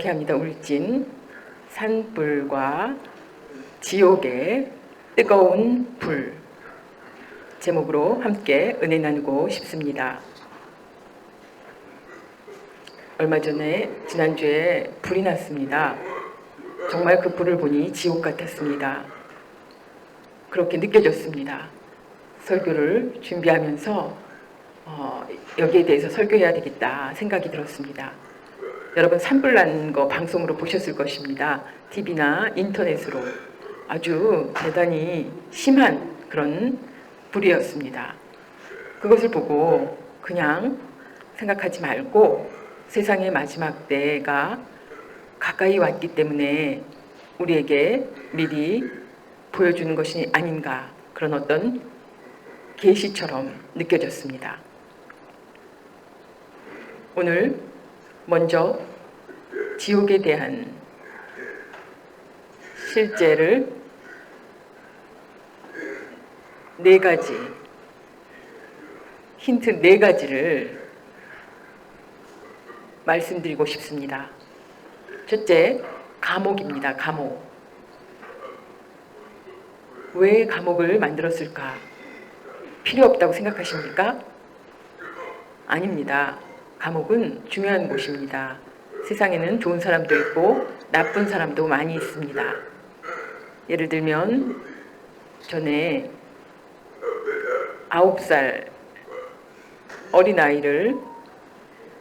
이렇게 합니다. 울진 산불과 지옥의 뜨거운 불 제목으로 함께 은혜 나누고 싶습니다. 얼마 전에 지난주에 불이 났습니다. 정말 그 불을 보니 지옥 같았습니다. 그렇게 느껴졌습니다. 설교를 준비하면서 여기에 대해서 설교해야 되겠다 생각이 들었습니다. 여러분 산불 난 거 방송으로 보셨을 것입니다. TV나 인터넷으로 아주 대단히 심한 그런 불이었습니다. 그것을 보고 그냥 생각하지 말고 세상의 마지막 때가 가까이 왔기 때문에 우리에게 미리 보여주는 것이 아닌가, 그런 어떤 계시처럼 느껴졌습니다. 오늘 먼저 지옥에 대한 실제를 4가지, 힌트 4가지를 말씀드리고 싶습니다. 첫째, 감옥입니다. 감옥. 왜 감옥을 만들었을까? 필요 없다고 생각하십니까? 아닙니다. 감옥은 중요한 곳입니다. 세상에는 좋은 사람도 있고 나쁜 사람도 많이 있습니다. 예를 들면 전에 9살 어린아이를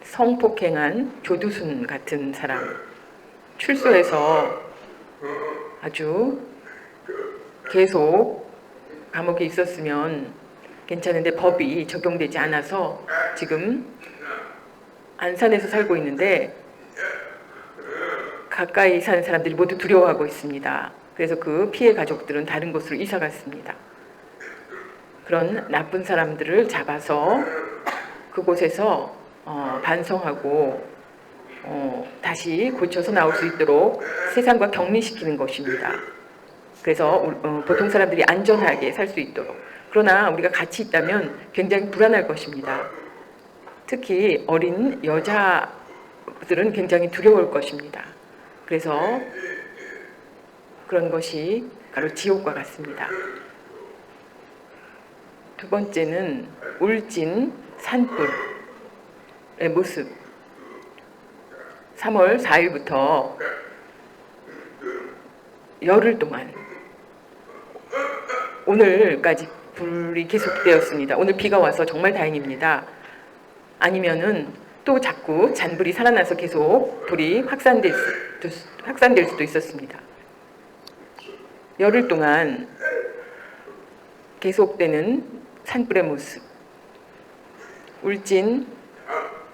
성폭행한 조두순 같은 사람, 출소해서 아주 계속 감옥에 있었으면 괜찮은데 법이 적용되지 않아서 지금 안산에서 살고 있는데 가까이 사는 사람들이 모두 두려워하고 있습니다. 그래서 그 피해 가족들은 다른 곳으로 이사 갔습니다. 그런 나쁜 사람들을 잡아서 그곳에서 반성하고 다시 고쳐서 나올 수 있도록 세상과 격리시키는 것입니다. 그래서 보통 사람들이 안전하게 살 수 있도록. 그러나 우리가 같이 있다면 굉장히 불안할 것입니다. 특히 어린 여자들은 굉장히 두려울 것입니다. 그래서 그런 것이 바로 지옥과 같습니다. 두 번째는 울진 산불의 모습. 3월 4일부터 열흘 동안 오늘까지 불이 계속되었습니다. 오늘 비가 와서 정말 다행입니다. 아니면은 또 자꾸 잔불이 살아나서 계속 불이 확산될 수도 있었습니다. 열흘 동안 계속되는 산불의 모습. 울진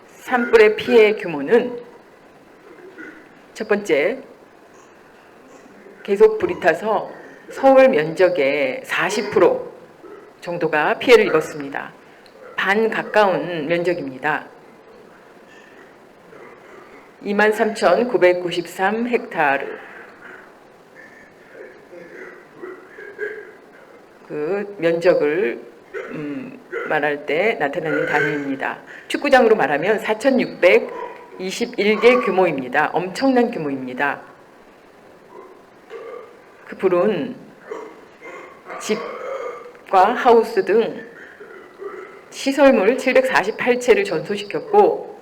산불의 피해 규모는 첫 번째, 계속 불이 타서 서울 면적의 40% 정도가 피해를 입었습니다. 반 가까운 면적입니다. 23,993 헥타르. 그 면적을 말할 때 나타나는 단위입니다. 축구장으로 말하면 4,621개 규모입니다. 엄청난 규모입니다. 그 불은 집과 하우스 등 시설물 748채를 전소시켰고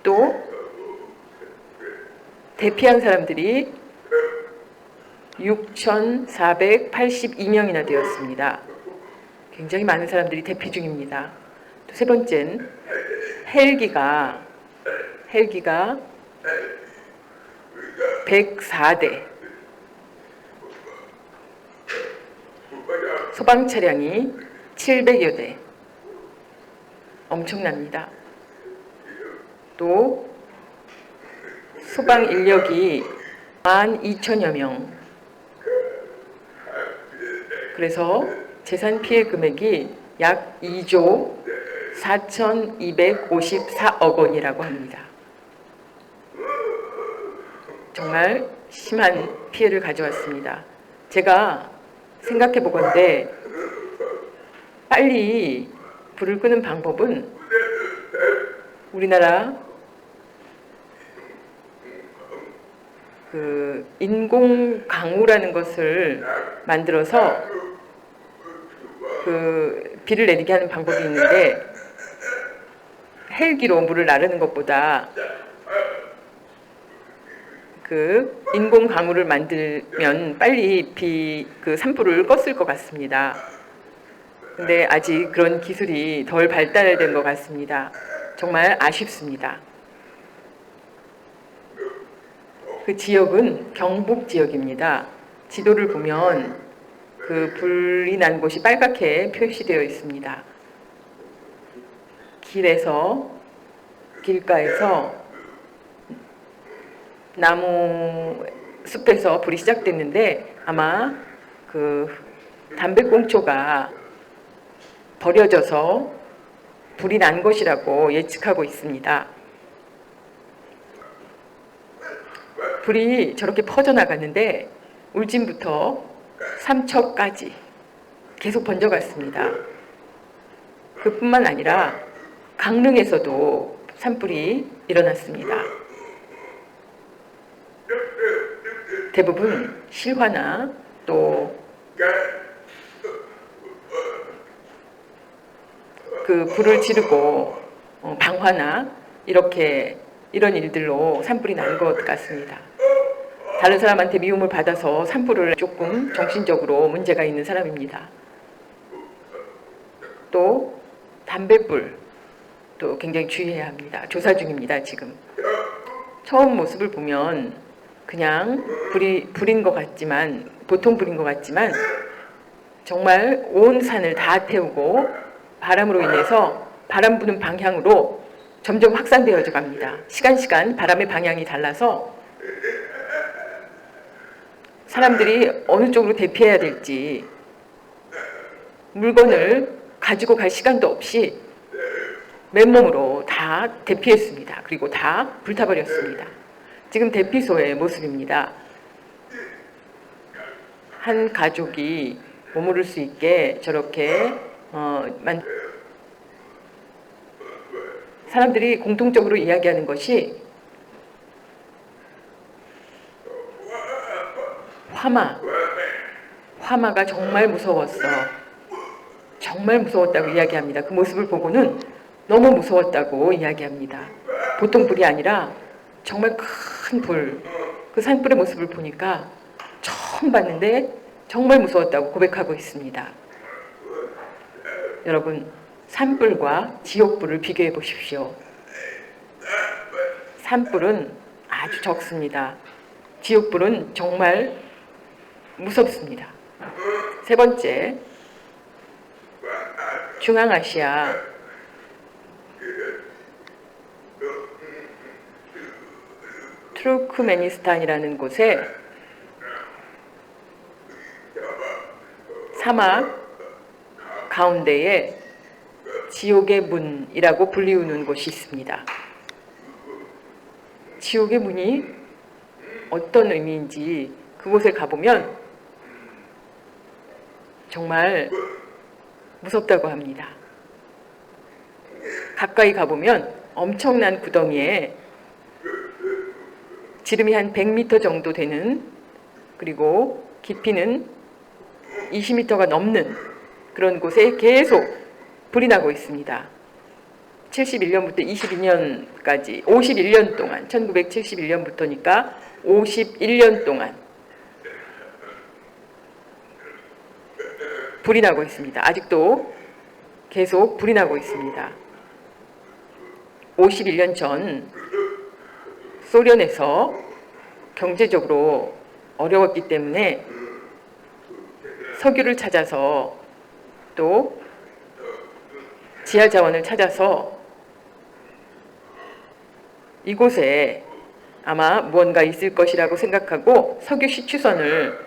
또 대피한 사람들이 6,482명이나 되었습니다. 굉장히 많은 사람들이 대피 중입니다. 또 세 번째는 헬기가 104대, 소방 차량이 700여 대, 엄청납니다. 또 소방 인력이 12,000여 명. 그래서 재산 피해 금액이 약 2조 4,254억 원이라고 합니다. 정말 심한 피해를 가져왔습니다. 제가 생각해 보건대 빨리 불을 끄는 방법은 우리나라 그 인공 강우라는 것을 만들어서 그 비를 내리게 하는 방법이 있는데, 헬기로 물을 나르는 것보다 그 인공 강우를 만들면 빨리 그 산불을 껐을 것 같습니다. 근데 아직 그런 기술이 덜 발달된 것 같습니다. 정말 아쉽습니다. 그 지역은 경북 지역입니다. 지도를 보면 그 불이 난 곳이 빨갛게 표시되어 있습니다. 길가에서 나무 숲에서 불이 시작됐는데, 아마 그 담배꽁초가 버려져서 불이 난 것이라고 예측하고 있습니다. 불이 저렇게 퍼져나갔는데 울진부터 삼척까지 계속 번져갔습니다. 그뿐만 아니라 강릉에서도 산불이 일어났습니다. 대부분 실화나 또 그 불을 지르고 방화나 이런 일들로 산불이 난 것 같습니다. 다른 사람한테 미움을 받아서 산불을 조금 정신적으로 문제가 있는 사람입니다. 또 담배불 또 굉장히 주의해야 합니다. 조사 중입니다. 지금 처음 모습을 보면 그냥 불인 것 같지만, 보통 불인 것 같지만 정말 온 산을 다 태우고 바람으로 인해서 바람 부는 방향으로 점점 확산되어져 갑니다. 시간 바람의 방향이 달라서 사람들이 어느 쪽으로 대피해야 될지, 물건을 가지고 갈 시간도 없이 맨몸으로 다 대피했습니다. 그리고 다 불타버렸습니다. 지금 대피소의 모습입니다. 한 가족이 머무를 수 있게 저렇게 사람들이 공통적으로 이야기하는 것이 화마가 정말 무서웠어. 정말 무서웠다고 이야기합니다. 그 모습을 보고는 너무 무서웠다고 이야기합니다. 보통 불이 아니라 정말 큰 불, 그 산불의 모습을 보니까 처음 봤는데 정말 무서웠다고 고백하고 있습니다. 여러분, 산불과 지옥불을 비교해 보십시오. 산불은 아주 적습니다. 지옥불은 정말 무섭습니다. 세 번째, 중앙아시아 투르크메니스탄이라는 곳에 사막 가운데에 지옥의 문이라고 불리우는 곳이 있습니다. 지옥의 문이 어떤 의미인지 그곳에 가보면 정말 무섭다고 합니다. 가까이 가보면 엄청난 구덩이에 지름이 한 100m 정도 되는, 그리고 깊이는 20m가 넘는 그런 곳에 계속 불이 나고 있습니다. 71년부터 22년까지 51년 동안, 1971년부터니까 51년 동안 불이 나고 있습니다. 아직도 계속 불이 나고 있습니다. 51년 전 소련에서 경제적으로 어려웠기 때문에 석유를 찾아서 또 지하 자원을 찾아서 이곳에 아마 무언가 있을 것이라고 생각하고 석유 시추선을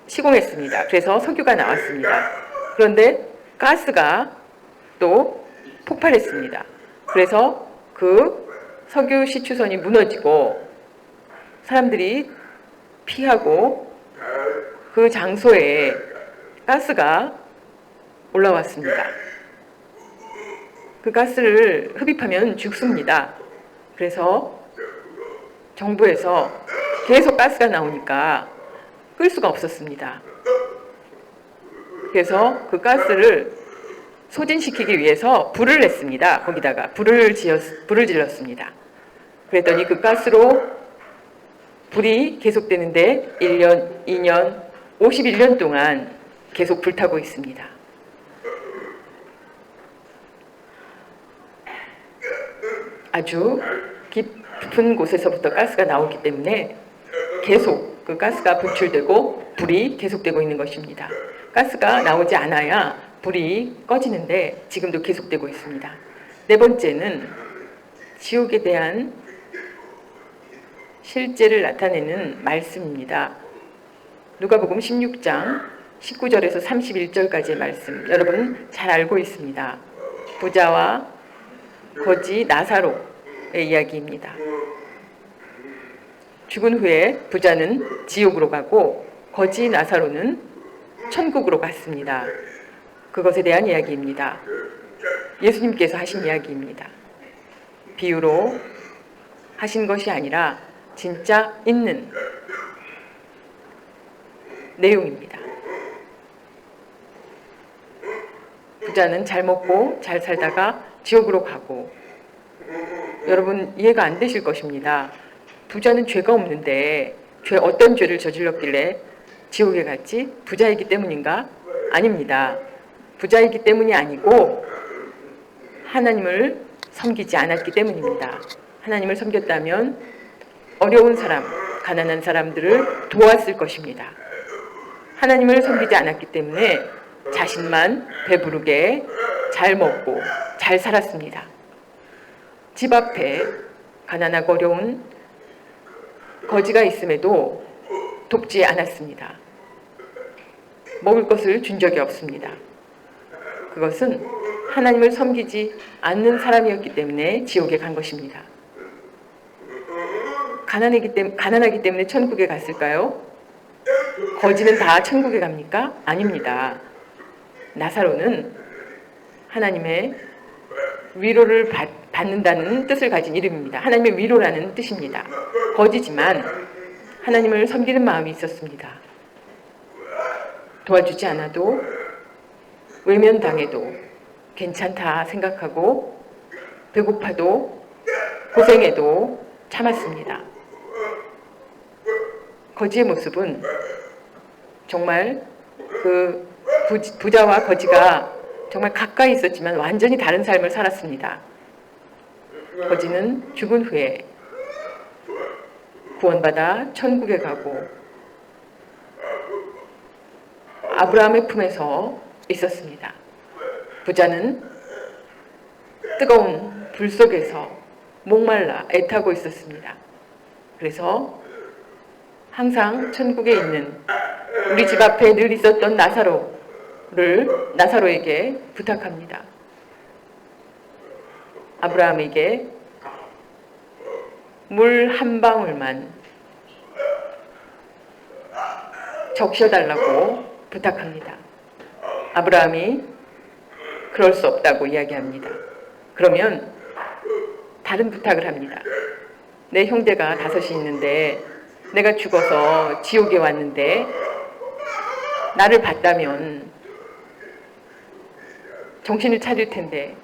시공했습니다. 그래서 석유가 나왔습니다. 그런데 가스가 또 폭발했습니다. 그래서 그 석유 시추선이 무너지고 사람들이 피하고 그 장소에 가스가 올라왔습니다. 그 가스를 흡입하면 죽습니다. 그래서 정부에서 계속 가스가 나오니까 끌 수가 없었습니다. 그래서 그 가스를 소진시키기 위해서 불을 냈습니다. 거기다가 불을 질렀습니다. 그랬더니 그 가스로 불이 계속되는데 1년, 2년, 51년 동안 계속 불타고 있습니다. 아주 깊은 곳에서부터 가스가 나오기 때문에 계속 그 가스가 분출되고 불이 계속되고 있는 것입니다. 가스가 나오지 않아야 불이 꺼지는데 지금도 계속되고 있습니다. 네 번째는 지옥에 대한 실제를 나타내는 말씀입니다. 누가복음 16장 19절에서 31절까지의 말씀, 여러분 잘 알고 있습니다. 부자와 거지 나사로의 이야기입니다. 죽은 후에 부자는 지옥으로 가고 거지 나사로는 천국으로 갔습니다. 그것에 대한 이야기입니다. 예수님께서 하신 이야기입니다. 비유로 하신 것이 아니라 진짜 있는 내용입니다. 부자는 잘 먹고 잘 살다가 지옥으로 가고, 여러분 이해가 안 되실 것입니다. 부자는 죄가 없는데 어떤 죄를 저질렀길래 지옥에 갔지? 부자이기 때문인가? 아닙니다. 부자이기 때문이 아니고 하나님을 섬기지 않았기 때문입니다. 하나님을 섬겼다면 어려운 사람, 가난한 사람들을 도왔을 것입니다. 하나님을 섬기지 않았기 때문에 자신만 배부르게 잘 먹고 잘 살았습니다. 집 앞에 가난하고 어려운 거지가 있음에도 돕지 않았습니다. 먹을 것을 준 적이 없습니다. 그것은 하나님을 섬기지 않는 사람이었기 때문에 지옥에 간 것입니다. 가난하기 때문에 천국에 갔을까요? 거지는 다 천국에 갑니까? 아닙니다. 나사로는 하나님의 위로를 받는다는 뜻을 가진 이름입니다. 하나님의 위로라는 뜻입니다. 거지지만 하나님을 섬기는 마음이 있었습니다. 도와주지 않아도 외면당해도 괜찮다 생각하고 배고파도 고생해도 참았습니다. 거지의 모습은 정말 그 부자와 거지가 정말 가까이 있었지만 완전히 다른 삶을 살았습니다. 거지는 죽은 후에 구원받아 천국에 가고 아브라함의 품에서 있었습니다. 부자는 뜨거운 불 속에서 목말라 애타고 있었습니다. 그래서 항상 천국에 있는 우리 집 앞에 늘 있었던 나사로에게 부탁합니다. 아브라함에게 물 한 방울만 적셔달라고 부탁합니다. 아브라함이 그럴 수 없다고 이야기합니다. 그러면 다른 부탁을 합니다. 내 형제가 5이 있는데 내가 죽어서 지옥에 왔는데 나를 봤다면 정신을 차릴 텐데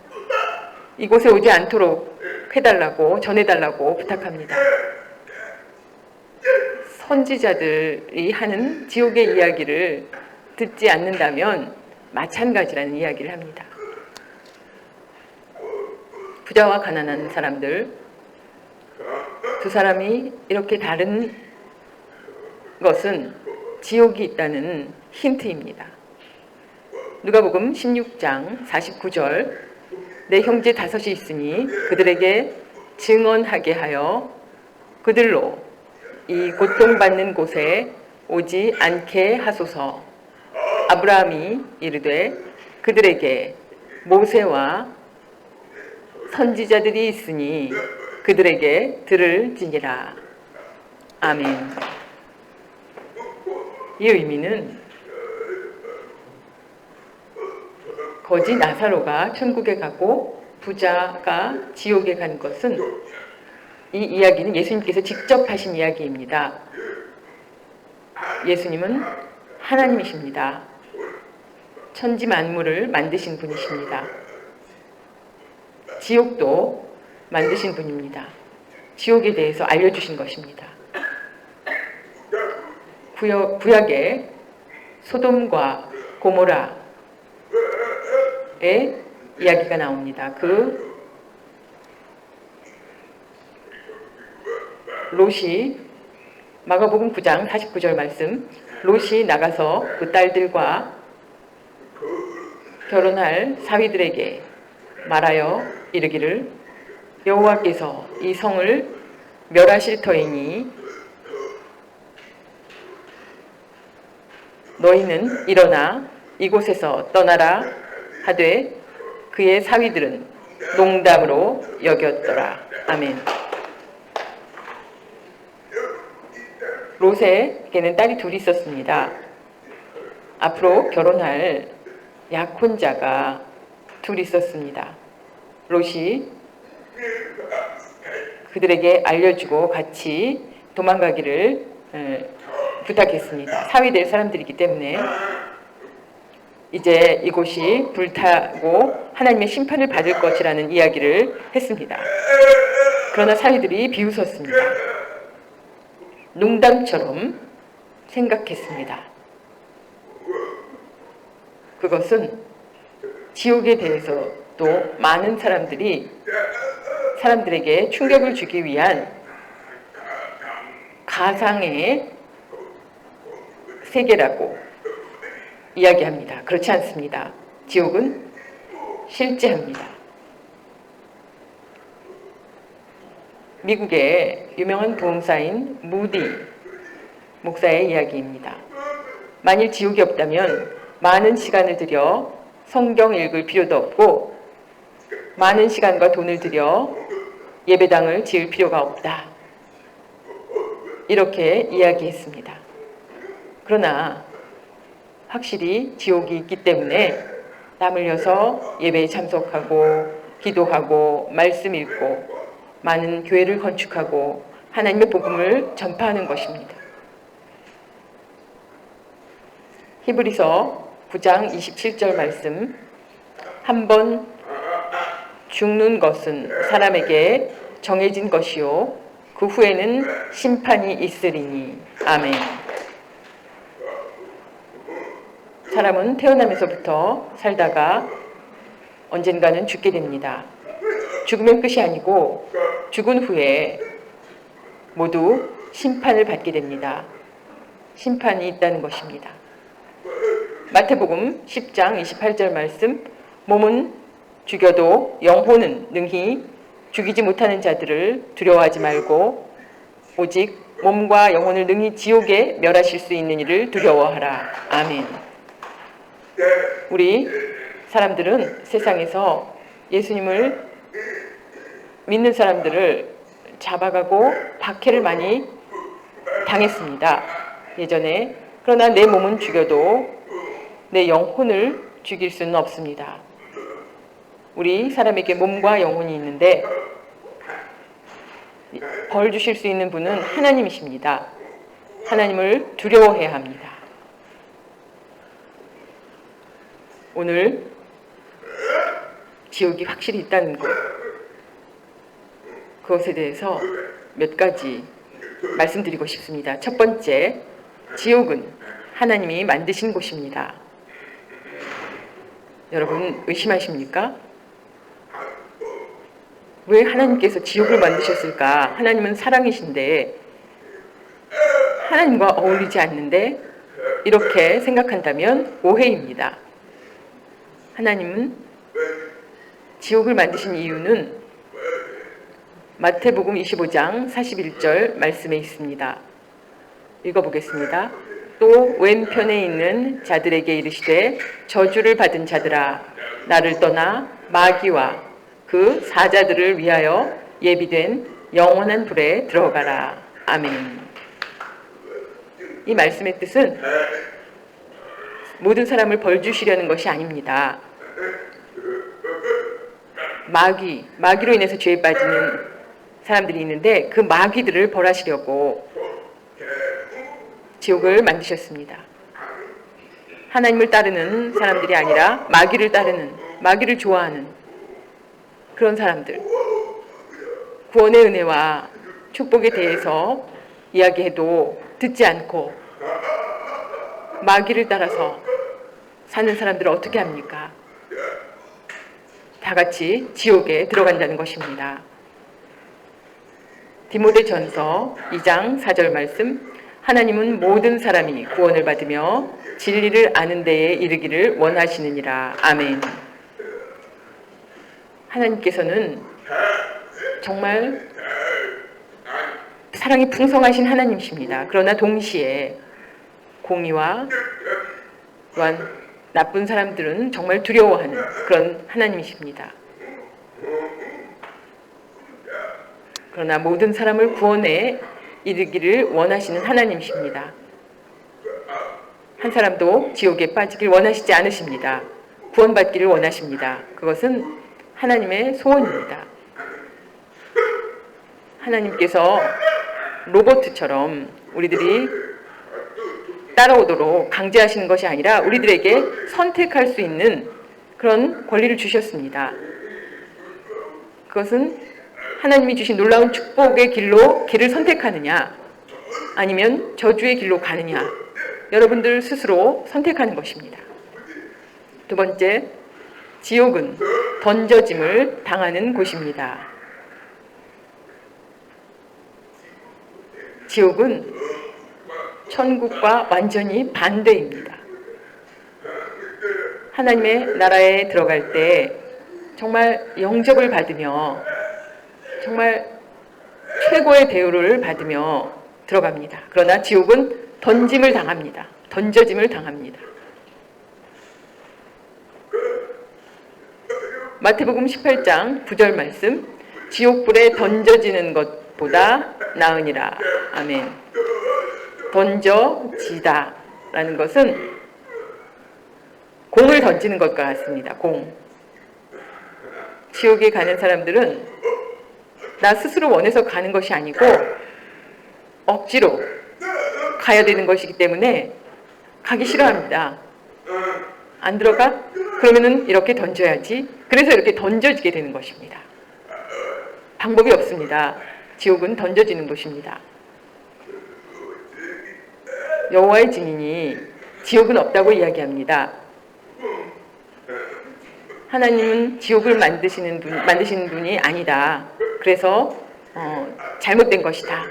이곳에 오지 않도록 해달라고, 전해달라고 부탁합니다. 선지자들이 하는 지옥의 이야기를 듣지 않는다면 마찬가지라는 이야기를 합니다. 부자와 가난한 사람들, 두 사람이 이렇게 다른 것은 지옥이 있다는 힌트입니다. 누가복음 16장 49절, 내 형제 5이 있으니 그들에게 증언하게 하여 그들로 이 고통받는 곳에 오지 않게 하소서. 아브라함이 이르되 그들에게 모세와 선지자들이 있으니 그들에게 들을지니라. 아멘. 이 의미는 거지 나사로가 천국에 가고 부자가 지옥에 간 것은 이 이야기는 예수님께서 직접 하신 이야기입니다. 예수님은 하나님이십니다. 천지 만물을 만드신 분이십니다. 지옥도 만드신 분입니다. 지옥에 대해서 알려주신 것입니다. 구약에 소돔과 고모라의 이야기가 나옵니다. 그 롯이 마가복음 9장 49절 말씀, 롯이 나가서 그 딸들과 결혼할 사위들에게 말하여 이르기를 여호와께서 이 성을 멸하실 터이니 너희는 일어나 이곳에서 떠나라 하되 그의 사위들은 농담으로 여겼더라. 아멘. 롯에게는 딸이 둘이 있었습니다. 앞으로 결혼할 약혼자가 둘이 있었습니다. 롯이 그들에게 알려주고 같이 도망가기를 부탁했습니다. 사위될 사람들이기 때문에 이제 이곳이 불타고 하나님의 심판을 받을 것이라는 이야기를 했습니다. 그러나 사위들이 비웃었습니다. 농담처럼 생각했습니다. 그것은 지옥에 대해서도 많은 사람들에게 충격을 주기 위한 가상의 세계라고 이야기합니다. 그렇지 않습니다. 지옥은 실제합니다. 미국의 유명한 부흥사인 무디 목사의 이야기입니다. 만일 지옥이 없다면 많은 시간을 들여 성경 읽을 필요도 없고 많은 시간과 돈을 들여 예배당을 지을 필요가 없다. 이렇게 이야기했습니다. 그러나 확실히 지옥이 있기 때문에 땀 흘려서 예배에 참석하고 기도하고 말씀 읽고 많은 교회를 건축하고 하나님의 복음을 전파하는 것입니다. 히브리서 9장 27절 말씀, 한번 죽는 것은 사람에게 정해진 것이요 그 후에는 심판이 있으리니. 아멘. 사람은 태어나면서부터 살다가 언젠가는 죽게 됩니다. 죽으면 끝이 아니고 죽은 후에 모두 심판을 받게 됩니다. 심판이 있다는 것입니다. 마태복음 10장 28절 말씀, 몸은 죽여도 영혼은 능히 죽이지 못하는 자들을 두려워하지 말고 오직 몸과 영혼을 능히 지옥에 멸하실 수 있는 이를 두려워하라. 아멘. 우리 사람들은 세상에서 예수님을 믿는 사람들을 잡아가고 박해를 많이 당했습니다. 예전에. 그러나 내 몸은 죽여도 내 영혼을 죽일 수는 없습니다. 우리 사람에게 몸과 영혼이 있는데 벌 주실 수 있는 분은 하나님이십니다. 하나님을 두려워해야 합니다. 오늘 지옥이 확실히 있다는 것, 그것에 대해서 몇 가지 말씀드리고 싶습니다. 첫 번째, 지옥은 하나님이 만드신 곳입니다. 여러분 의심하십니까? 왜 하나님께서 지옥을 만드셨을까? 하나님은 사랑이신데 하나님과 어울리지 않는데 이렇게 생각한다면 오해입니다. 하나님은 지옥을 만드신 이유는 마태복음 25장 41절 말씀에 있습니다. 읽어보겠습니다. 또 왼편에 있는 자들에게 이르시되 저주를 받은 자들아 나를 떠나 마귀와 그 사자들을 위하여 예비된 영원한 불에 들어가라. 아멘. 이 말씀의 뜻은 모든 사람을 벌 주시려는 것이 아닙니다. 마귀로 인해서 죄에 빠지는 사람들이 있는데 그 마귀들을 벌하시려고 지옥을 만드셨습니다. 하나님을 따르는 사람들이 아니라 마귀를 따르는, 마귀를 좋아하는 그런 사람들. 구원의 은혜와 축복에 대해서 이야기해도 듣지 않고 마귀를 따라서 사는 사람들을 어떻게 합니까? 다 같이 지옥에 들어간다는 것입니다. 디모데전서 2장 4절 말씀, 하나님은 모든 사람이 구원을 받으며 진리를 아는 데에 이르기를 원하시느니라. 아멘. 하나님께서는 정말 사랑이 풍성하신 하나님이십니다. 그러나 동시에 공의와 또한 나쁜 사람들은 정말 두려워하는 그런 하나님이십니다. 그러나 모든 사람을 구원에 이르기를 원하시는 하나님이십니다. 한 사람도 지옥에 빠지길 원하시지 않으십니다. 구원받기를 원하십니다. 그것은 하나님의 소원입니다. 하나님께서 로봇처럼 우리들이 따라오도록 강제하시는 것이 아니라 우리들에게 선택할 수 있는 그런 권리를 주셨습니다. 그것은 하나님이 주신 놀라운 축복의 길을 선택하느냐 아니면 저주의 길로 가느냐, 여러분들 스스로 선택하는 것입니다. 두 번째, 지옥은 던져짐을 당하는 곳입니다. 지옥은 천국과 완전히 반대입니다. 하나님의 나라에 들어갈 때 정말 영접을 받으며 정말 최고의 대우를 받으며 들어갑니다. 그러나 지옥은 던짐을 당합니다. 던져짐을 당합니다. 마태복음 18장 9절 말씀, 지옥불에 던져지는 것보다 나으니라. 아멘. 던져지다 라는 것은 공을 던지는 것과 같습니다. 공. 지옥에 가는 사람들은 나 스스로 원해서 가는 것이 아니고 억지로 가야 되는 것이기 때문에 가기 싫어합니다. 안 들어가? 그러면은 이렇게 던져야지. 그래서 이렇게 던져지게 되는 것입니다. 방법이 없습니다. 지옥은 던져지는 곳입니다. 여호와의 증인이 지옥은 없다고 이야기합니다. 하나님은 지옥을 만드시는 분이 아니다. 그래서 잘못된 것이다.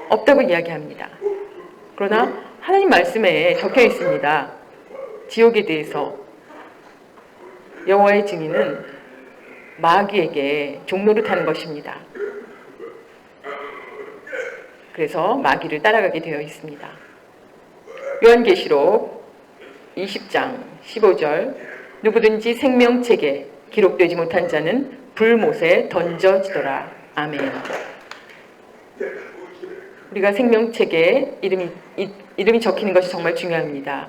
없다고 이야기합니다. 그러나 하나님 말씀에 적혀 있습니다. 지옥에 대해서 여호와의 증인은 마귀에게 종노릇하는 것입니다. 그래서 마귀를 따라가게 되어 있습니다. 요한계시록 20장 15절, 누구든지 생명책에 기록되지 못한 자는 불못에 던져지더라. 아멘. 우리가 생명책에 이름이 적히는 것이 정말 중요합니다.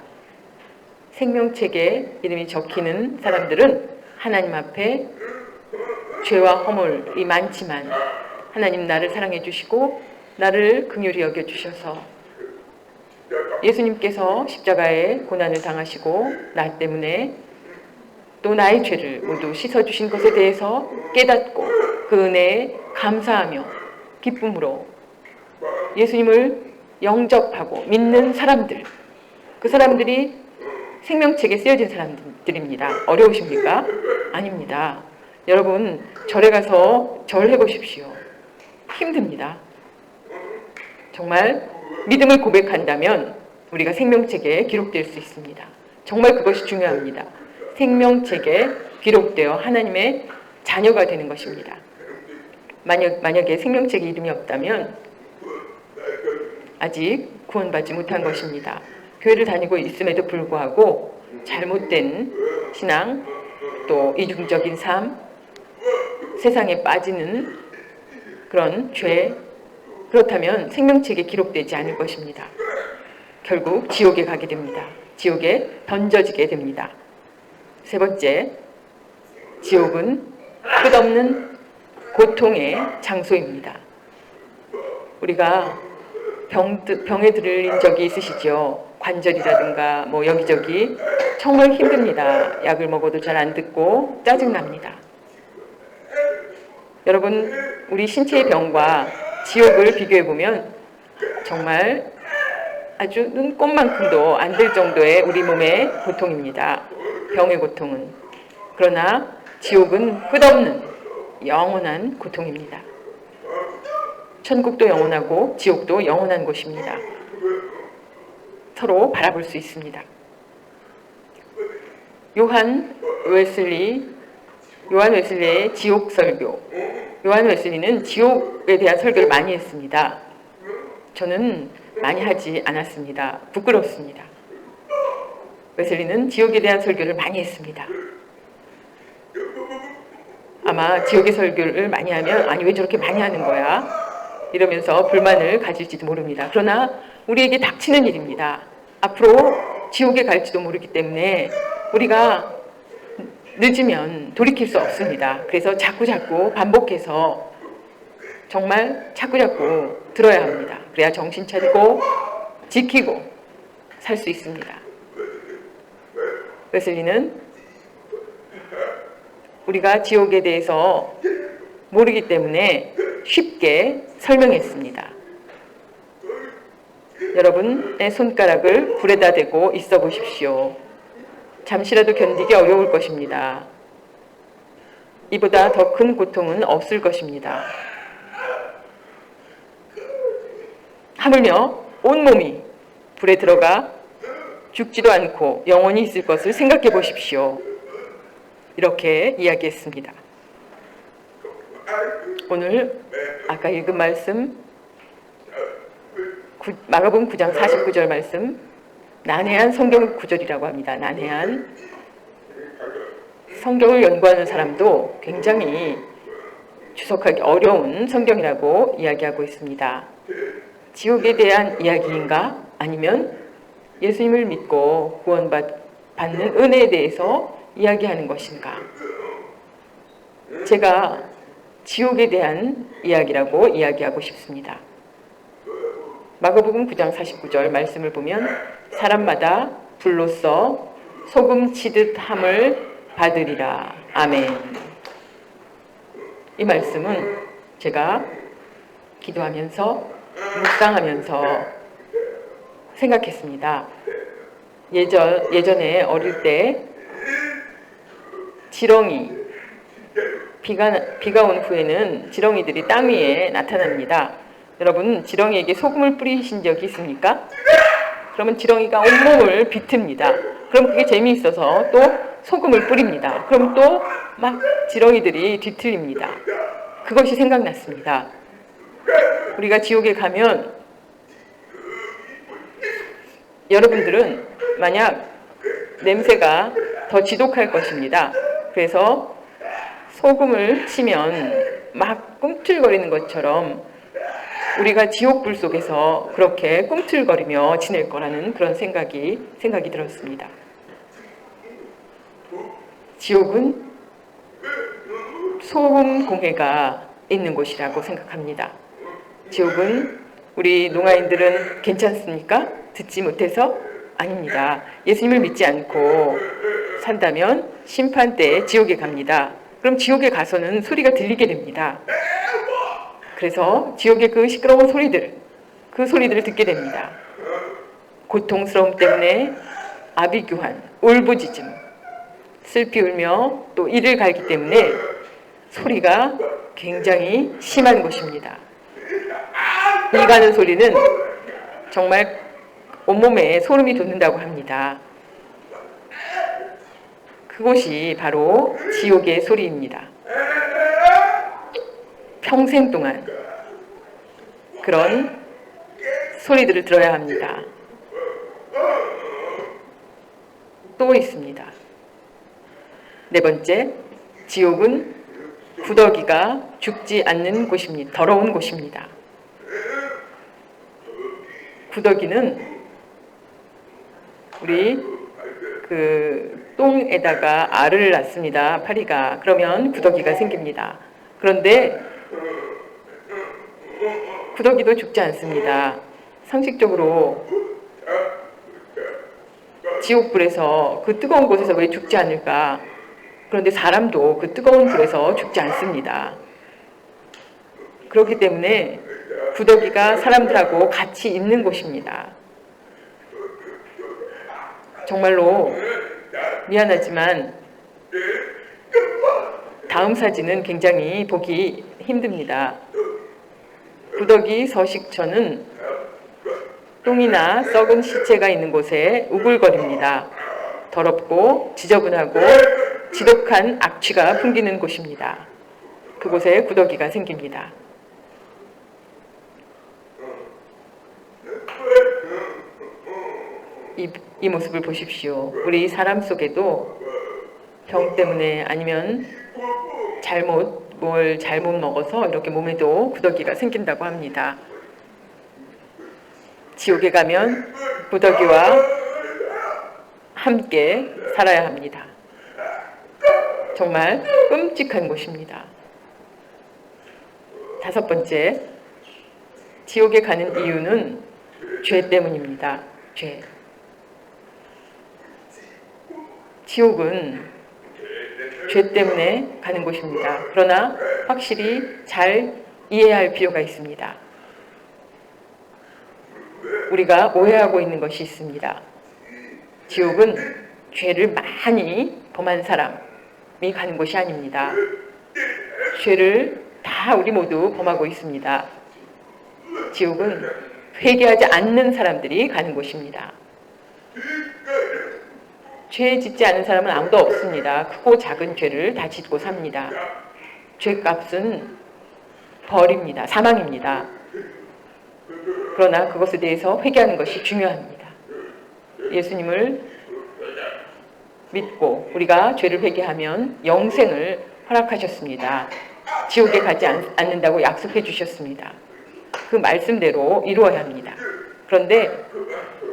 생명책에 이름이 적히는 사람들은 하나님 앞에 죄와 허물이 많지만 하나님 나를 사랑해 주시고 나를 긍휼히 여겨 주셔서 예수님께서 십자가에 고난을 당하시고 나 때문에 또 나의 죄를 모두 씻어주신 것에 대해서 깨닫고 그 은혜에 감사하며 기쁨으로 예수님을 영접하고 믿는 사람들, 그 사람들이 생명책에 쓰여진 사람들입니다. 어려우십니까? 아닙니다. 여러분 절에 가서 절해 보십시오. 힘듭니다. 정말 믿음을 고백한다면 우리가 생명책에 기록될 수 있습니다. 정말 그것이 중요합니다. 생명책에 기록되어 하나님의 자녀가 되는 것입니다. 만약에 생명책에 이름이 없다면 아직 구원받지 못한 것입니다. 교회를 다니고 있음에도 불구하고 잘못된 신앙, 또 이중적인 삶, 세상에 빠지는 그런 죄, 그렇다면 생명책에 기록되지 않을 것입니다. 결국 지옥에 가게 됩니다. 지옥에 던져지게 됩니다. 세 번째, 지옥은 끝없는 고통의 장소입니다. 우리가 병에 들린 적이 있으시죠? 관절이라든가 뭐 여기저기 정말 힘듭니다. 약을 먹어도 잘 안 듣고 짜증납니다. 여러분, 우리 신체의 병과 지옥을 비교해보면 정말 아주 눈꼽만큼도 안 될 정도의 우리 몸의 고통입니다. 병의 고통은. 그러나 지옥은 끝없는 영원한 고통입니다. 천국도 영원하고 지옥도 영원한 곳입니다. 서로 바라볼 수 있습니다. 요한 웨슬리의 지옥 설교. 요한 웨슬리는 지옥에 대한 설교를 많이 했습니다. 저는 많이 하지 않았습니다. 부끄럽습니다. 웨슬리는 지옥에 대한 설교를 많이 했습니다. 아마 지옥의 설교를 많이 하면 아니 왜 저렇게 많이 하는 거야? 이러면서 불만을 가질지도 모릅니다. 그러나 우리에게 닥치는 일입니다. 앞으로 지옥에 갈지도 모르기 때문에 우리가 늦으면 돌이킬 수 없습니다. 그래서 자꾸자꾸 반복해서 정말 자꾸자꾸 들어야 합니다. 그래야 정신 차리고 지키고 살 수 있습니다. 웨슬리는 우리가 지옥에 대해서 모르기 때문에 쉽게 설명했습니다. 여러분의 손가락을 불에다 대고 있어 보십시오. 잠시라도 견디기 어려울 것입니다. 이보다 더 큰 고통은 없을 것입니다. 하물며 온몸이 불에 들어가 죽지도 않고 영원히 있을 것을 생각해 보십시오. 이렇게 이야기했습니다. 오늘 아까 읽은 말씀 마가복음 9장 49절 말씀 난해한 성경 구절이라고 합니다. 난해한 성경을 연구하는 사람도 굉장히 주석하기 어려운 성경이라고 이야기하고 있습니다. 지옥에 대한 이야기인가? 아니면 예수님을 믿고 구원받는 은혜에 대해서 이야기하는 것인가? 제가 지옥에 대한 이야기라고 이야기하고 싶습니다. 마가복음 9장 49절 말씀을 보면 사람마다 불로써 소금 치듯 함을 받으리라. 아멘. 이 말씀은 제가 기도하면서 묵상하면서 생각했습니다. 예전에 어릴 때 지렁이 비가 온 후에는 지렁이들이 땅 위에 나타납니다. 여러분 지렁이에게 소금을 뿌리신 적이 있습니까? 그러면 지렁이가 온몸을 비틉니다. 그럼 그게 재미있어서 또 소금을 뿌립니다. 그럼 또 막 지렁이들이 뒤틀립니다. 그것이 생각났습니다. 우리가 지옥에 가면 여러분들은 만약 냄새가 더 지독할 것입니다. 그래서 소금을 치면 막 꿈틀거리는 것처럼 우리가 지옥불 속에서 그렇게 꿈틀거리며 지낼 거라는 그런 생각이 들었습니다. 지옥은 소금 공해가 있는 곳이라고 생각합니다. 지옥은 우리 농아인들은 괜찮습니까? 듣지 못해서? 아닙니다. 예수님을 믿지 않고 산다면 심판 때에 지옥에 갑니다. 그럼 지옥에 가서는 소리가 들리게 됩니다. 그래서 지옥의 그 시끄러운 소리들을 듣게 됩니다. 고통스러움 때문에 아비규환, 울부짖음, 슬피 울며 또 이를 갈기 때문에 소리가 굉장히 심한 곳입니다. 이 가는 소리는 정말 온몸에 소름이 돋는다고 합니다. 그곳이 바로 지옥의 소리입니다. 평생 동안 그런 소리들을 들어야 합니다. 또 있습니다. 네 번째, 지옥은 구더기가 죽지 않는 곳입니다. 더러운 곳입니다. 구더기는 우리 똥에다가 알을 낳습니다. 파리가. 그러면 구더기가 생깁니다. 그런데 구더기도 죽지 않습니다. 상식적으로 지옥불에서 그 뜨거운 곳에서 왜 죽지 않을까? 그런데 사람도 그 뜨거운 불에서 죽지 않습니다. 그렇기 때문에 구더기가 사람들하고 같이 있는 곳입니다. 정말로 미안하지만 다음 사진은 굉장히 보기 힘듭니다. 구더기 서식처는 똥이나 썩은 시체가 있는 곳에 우글거립니다. 더럽고 지저분하고 지독한 악취가 풍기는 곳입니다. 그곳에 구더기가 생깁니다. 이 모습을 보십시오. 우리 사람 속에도 병 때문에 아니면 뭘 잘못 먹어서 이렇게 몸에도 구더기가 생긴다고 합니다. 지옥에 가면 구더기와 함께 살아야 합니다. 정말 끔찍한 곳입니다. 다섯 번째, 지옥에 가는 이유는 죄 때문입니다. 죄. 지옥은 죄 때문에 가는 곳입니다. 그러나 확실히 잘 이해해야 할 필요가 있습니다. 우리가 오해하고 있는 것이 있습니다. 지옥은 죄를 많이 범한 사람이 가는 곳이 아닙니다. 죄를 다 우리 모두 범하고 있습니다. 지옥은 회개하지 않는 사람들이 가는 곳입니다. 죄 짓지 않은 사람은 아무도 없습니다. 크고 작은 죄를 다 짓고 삽니다. 죄값은 벌입니다. 사망입니다. 그러나 그것에 대해서 회개하는 것이 중요합니다. 예수님을 믿고 우리가 죄를 회개하면 영생을 허락하셨습니다. 지옥에 가지 않는다고 약속해 주셨습니다. 그 말씀대로 이루어야 합니다. 그런데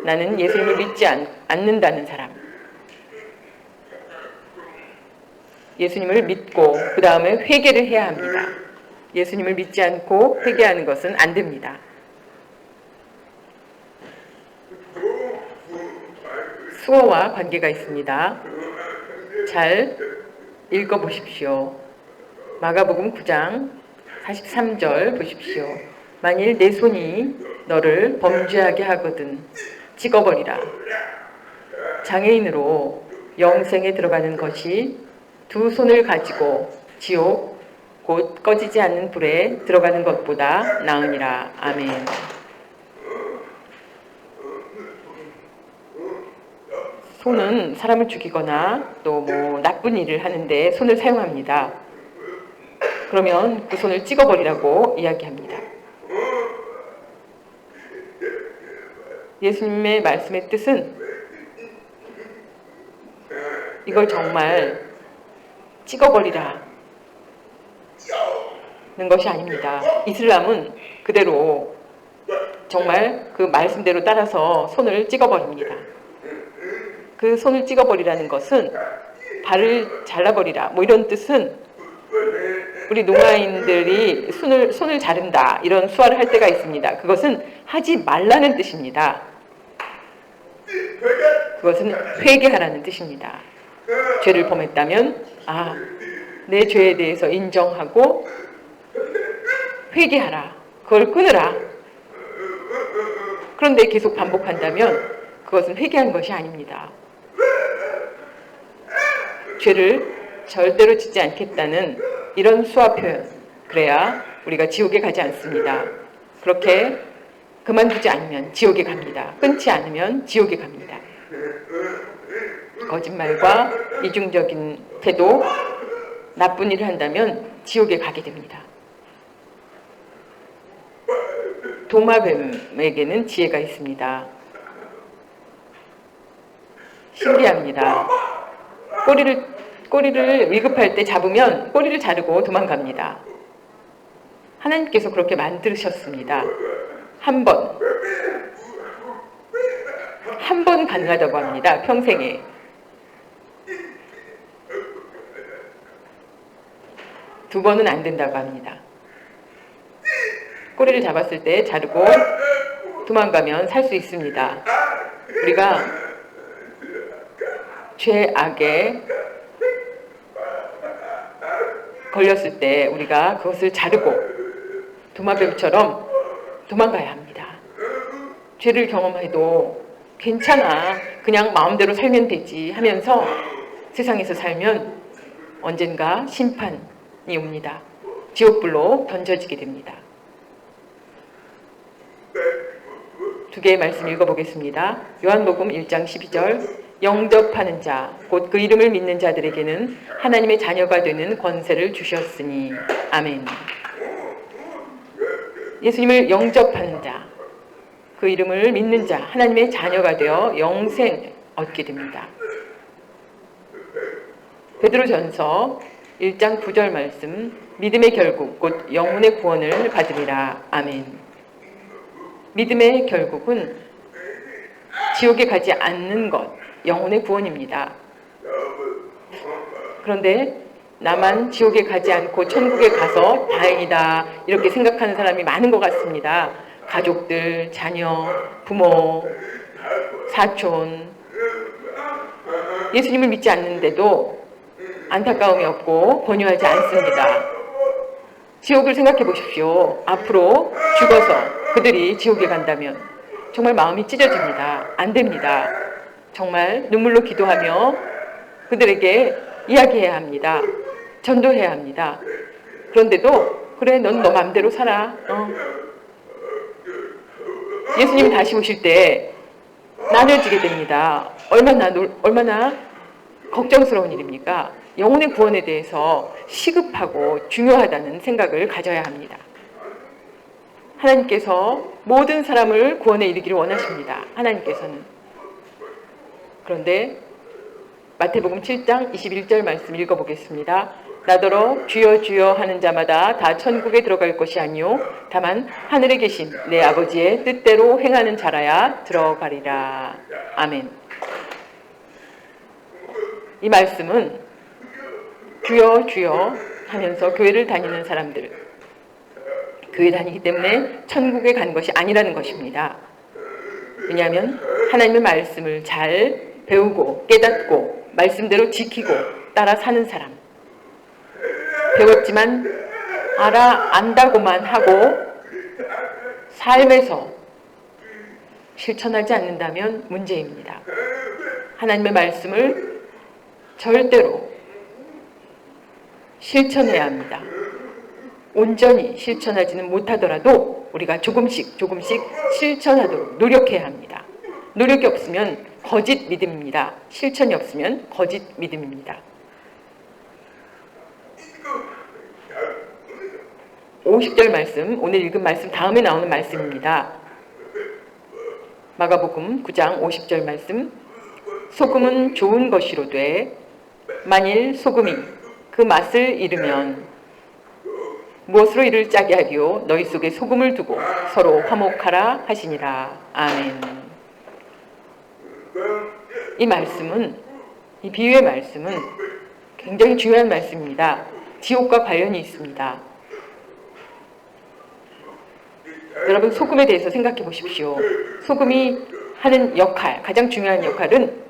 나는 예수님을 믿지 않는다는 사람, 예수님을 믿고 그 다음에 회개를 해야 합니다. 예수님을 믿지 않고 회개하는 것은 안 됩니다. 수어와 관계가 있습니다. 잘 읽어보십시오. 마가복음 9장 43절 보십시오. 만일 내 손이 너를 범죄하게 하거든 찍어버리라. 장애인으로 영생에 들어가는 것이 두 손을 가지고 지옥 곧 꺼지지 않는 불에 들어가는 것보다 나으니라. 아멘. 손은 사람을 죽이거나 또 뭐 나쁜 일을 하는데 손을 사용합니다. 그러면 그 손을 찍어버리라고 이야기합니다. 예수님의 말씀의 뜻은 이걸 정말 찍어버리라는 것이 아닙니다. 이슬람은 그대로 정말 그 말씀대로 따라서 손을 찍어버립니다. 그 손을 찍어버리라는 것은 발을 잘라버리라 뭐 이런 뜻은 우리 농아인들이 손을 자른다 이런 수화를 할 때가 있습니다. 그것은 하지 말라는 뜻입니다. 그것은 회개하라는 뜻입니다. 죄를 범했다면 내 죄에 대해서 인정하고 회개하라. 그걸 끊으라. 그런데 계속 반복한다면 그것은 회개한 것이 아닙니다. 죄를 절대로 짓지 않겠다는 이런 수화 표현, 그래야 우리가 지옥에 가지 않습니다. 그렇게 그만두지 않으면 지옥에 갑니다. 끊지 않으면 지옥에 갑니다. 거짓말과 이중적인 태도, 나쁜 일을 한다면 지옥에 가게 됩니다. 도마뱀에게는 지혜가 있습니다. 신기합니다. 꼬리를 위급할 때 잡으면 꼬리를 자르고 도망갑니다. 하나님께서 그렇게 만드셨습니다. 한 번 가능하다고 합니다. 평생에. 두 번은 안 된다고 합니다. 꼬리를 잡았을 때 자르고 도망가면 살 수 있습니다. 우리가 죄악에 걸렸을 때 우리가 그것을 자르고 도마뱀처럼 도망가야 합니다. 죄를 경험해도 괜찮아, 그냥 마음대로 살면 되지 하면서 세상에서 살면 언젠가 심판이 옵니다. 지옥불로 던져지게 됩니다. 두 개의 말씀 읽어보겠습니다. 요한복음 1장 12절, 영접하는 자, 곧 그 이름을 믿는 자들에게는 하나님의 자녀가 되는 권세를 주셨으니. 아멘. 예수님을 영접하는 자, 그 이름을 믿는 자, 하나님의 자녀가 되어 영생 얻게 됩니다. 베드로전서 1장 9절 말씀, 믿음의 결국 곧 영혼의 구원을 받으리라. 아멘. 믿음의 결국은 지옥에 가지 않는 것, 영혼의 구원입니다. 그런데 나만 지옥에 가지 않고 천국에 가서 다행이다 이렇게 생각하는 사람이 많은 것 같습니다. 가족들, 자녀, 부모, 사촌, 예수님을 믿지 않는데도 안타까움이 없고 권유하지 않습니다. 지옥을 생각해 보십시오. 앞으로 죽어서 그들이 지옥에 간다면 정말 마음이 찢어집니다. 안 됩니다. 정말 눈물로 기도하며 그들에게 이야기해야 합니다. 전도해야 합니다. 그런데도 그래, 넌 너 맘대로 살아. 예수님 다시 오실 때 나눠지게 됩니다. 얼마나 걱정스러운 일입니까? 영혼의 구원에 대해서 시급하고 중요하다는 생각을 가져야 합니다. 하나님께서 모든 사람을 구원에 이르기를 원하십니다. 하나님께서는. 그런데 마태복음 7장 21절 말씀 읽어보겠습니다. 나더러 주여 주여 하는 자마다 다 천국에 들어갈 것이 아니요 다만 하늘에 계신 내 아버지의 뜻대로 행하는 자라야 들어가리라. 아멘. 이 말씀은 주여 주여 하면서 교회를 다니는 사람들, 교회 다니기 때문에 천국에 간 것이 아니라는 것입니다. 왜냐하면 하나님의 말씀을 잘 배우고 깨닫고 말씀대로 지키고 따라 사는 사람, 배웠지만 안다고만 하고 삶에서 실천하지 않는다면 문제입니다. 하나님의 말씀을 절대로 실천해야 합니다. 온전히 실천하지는 못하더라도 우리가 조금씩 실천하도록 노력해야 합니다. 노력이 없으면 거짓 믿음입니다. 실천이 없으면 거짓 믿음입니다. 50절 말씀, 오늘 읽은 말씀 다음에 나오는 말씀입니다. 마가복음 9장 50절 말씀, 소금은 좋은 것이로되 만일 소금이 그 맛을 잃으면 무엇으로 이를 짜게 하리요? 너희 속에 소금을 두고 서로 화목하라 하시니라. 아멘. 이 말씀은, 이 비유의 말씀은 굉장히 중요한 말씀입니다. 지옥과 관련이 있습니다. 여러분, 소금에 대해서 생각해 보십시오. 소금이 하는 역할, 가장 중요한 역할은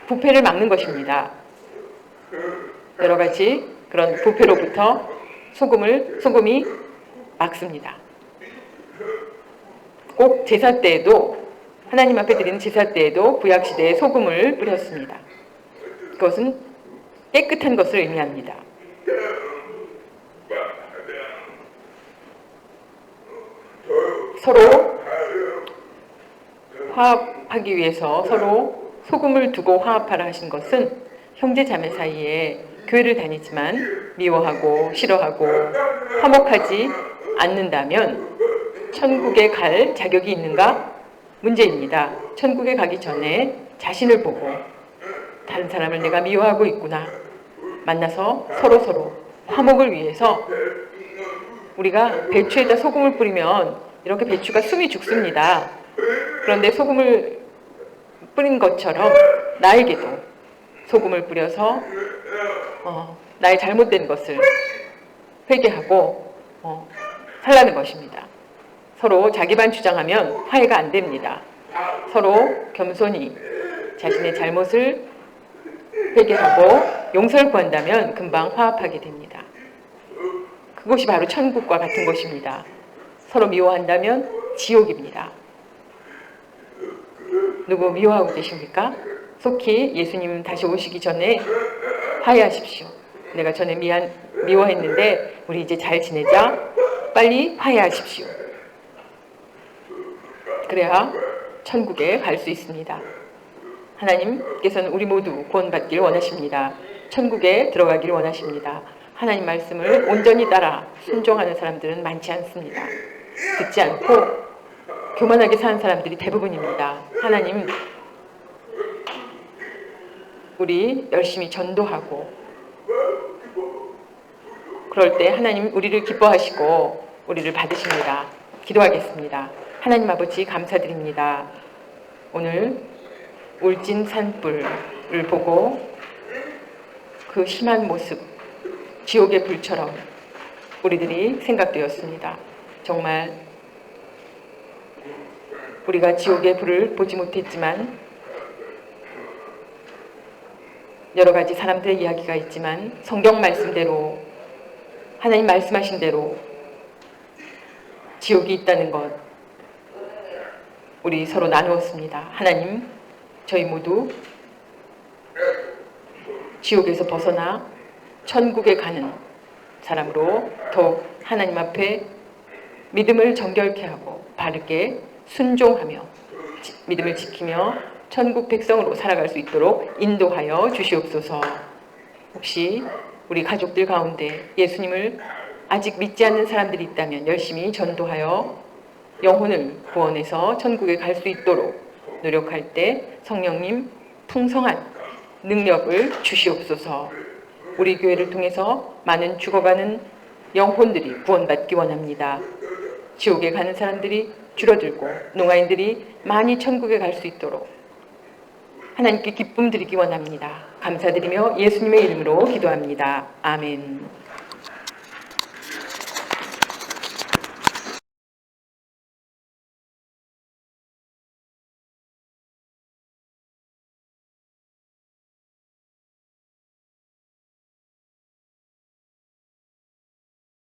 부패를 막는 것입니다. 여러 가지 그런 부패로부터 소금이 막습니다. 꼭 제사 때에도, 하나님 앞에 드리는 제사 때에도 구약시대에 소금을 뿌렸습니다. 그것은 깨끗한 것을 의미합니다. 서로 화합하기 위해서 서로 소금을 두고 화합하라 하신 것은 형제 자매 사이에 교회를 다니지만 미워하고 싫어하고 화목하지 않는다면 천국에 갈 자격이 있는가? 문제입니다. 천국에 가기 전에 자신을 보고 다른 사람을 내가 미워하고 있구나. 만나서 서로 화목을 위해서, 우리가 배추에다 소금을 뿌리면 이렇게 배추가 숨이 죽습니다. 그런데 소금을 뿌린 것처럼 나에게도 소금을 뿌려서 나의 잘못된 것을 회개하고 살라는 것입니다. 서로 자기만 주장하면 화해가 안 됩니다. 서로 겸손히 자신의 잘못을 회개하고 용서를 구한다면 금방 화합하게 됩니다. 그것이 바로 천국과 같은 것입니다. 서로 미워한다면 지옥입니다. 누구 미워하고 계십니까? 속히 예수님 다시 오시기 전에 화해하십시오. 내가 전에 미워했는데 우리 이제 잘 지내자. 빨리 화해하십시오. 그래야 천국에 갈 수 있습니다. 하나님께서는 우리 모두 구원받기를 원하십니다. 천국에 들어가기를 원하십니다. 하나님 말씀을 온전히 따라 순종하는 사람들은 많지 않습니다. 듣지 않고 교만하게 사는 사람들이 대부분입니다. 하나님, 우리 열심히 전도하고 그럴 때 하나님 우리를 기뻐하시고 우리를 받으십니다. 기도하겠습니다. 하나님 아버지 감사드립니다. 오늘 울진 산불을 보고 그 심한 모습, 지옥의 불처럼 우리들이 생각되었습니다. 정말 우리가 지옥의 불을 보지 못했지만 여러 가지 사람들의 이야기가 있지만 성경 말씀대로 하나님 말씀하신 대로 지옥이 있다는 것 우리 서로 나누었습니다. 하나님, 저희 모두 지옥에서 벗어나 천국에 가는 사람으로 더욱 하나님 앞에 믿음을 정결케 하고 바르게 순종하며 믿음을 지키며 천국 백성으로 살아갈 수 있도록 인도하여 주시옵소서. 혹시 우리 가족들 가운데 예수님을 아직 믿지 않는 사람들이 있다면 열심히 전도하여 영혼을 구원해서 천국에 갈 수 있도록 노력할 때 성령님 풍성한 능력을 주시옵소서. 우리 교회를 통해서 많은 죽어가는 영혼들이 구원받기 원합니다. 지옥에 가는 사람들이 줄어들고 농아인들이 많이 천국에 갈 수 있도록 하나님께 기쁨 드리기 원합니다. 감사드리며 예수님의 이름으로 기도합니다. 아멘.